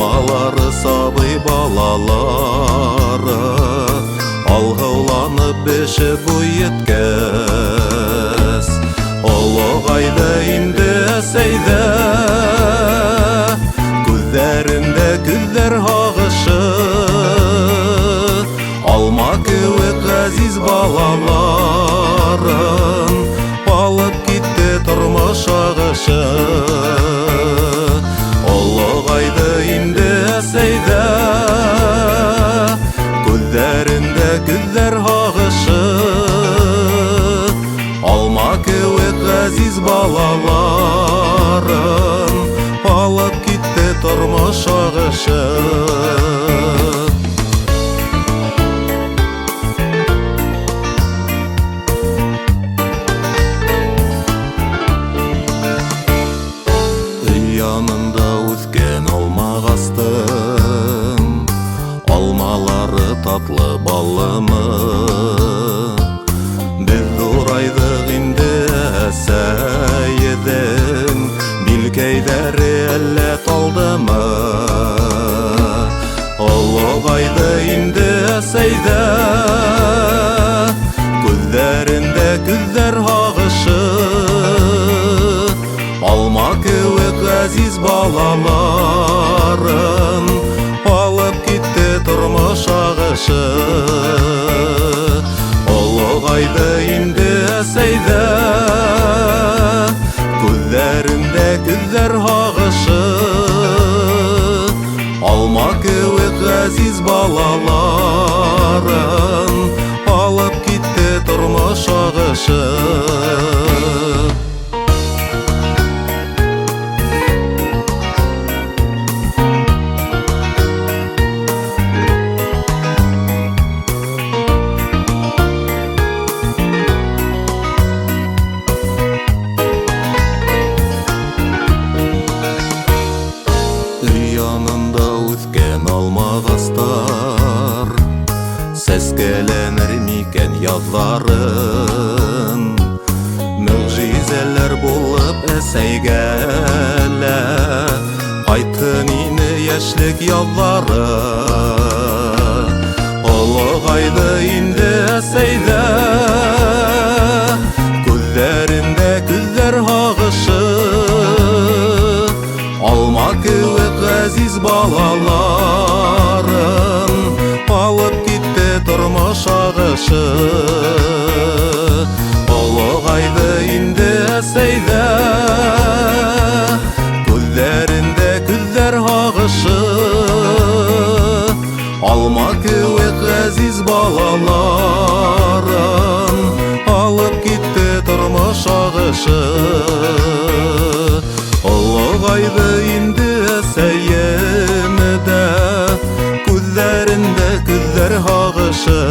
алмалары сабый балалары алғауланып беші бұй еткес олығайды инде әсейді күздерінде күздер ағышы алма кеуек ғазиз балаларын алып кетті тұрмыш ағышы олығайды инде әсейді күздерінде күздер ағышы алма кеуек ғазиз балаларын алып кетті тұрмыш ағышы Янында өскен алмағастың алмалары татлы балымы біз ұрайдық инде әсәйедің білкейдері әлі талдымы олығайды инде әсейді күздерінде күздер ағышы алма кеуек ғазиз балаларын алып кетті тұрмыш ағышы олығайды инде әсейді күздерінде күздер ағышы алма кеуек ғазиз балаларын алып кетті тұрмыш ағышы Янында өскен алмағастар сәскеленер мекен язларын мүғжизелер болып әсәйгәлі қайтты мені яшлік язлары олығайды инде әсәйді күздерінде күздер ағышы алма кеуек ғазиз балаларын алып кетті тұрмыш ағышы олығайды инде әсейді күздерінде күздер ағышы алма кеуек ғазиз балаларын алып кетті тұрмыш ағышы олығайды инде әсәйемді күздерінде күздер ағышы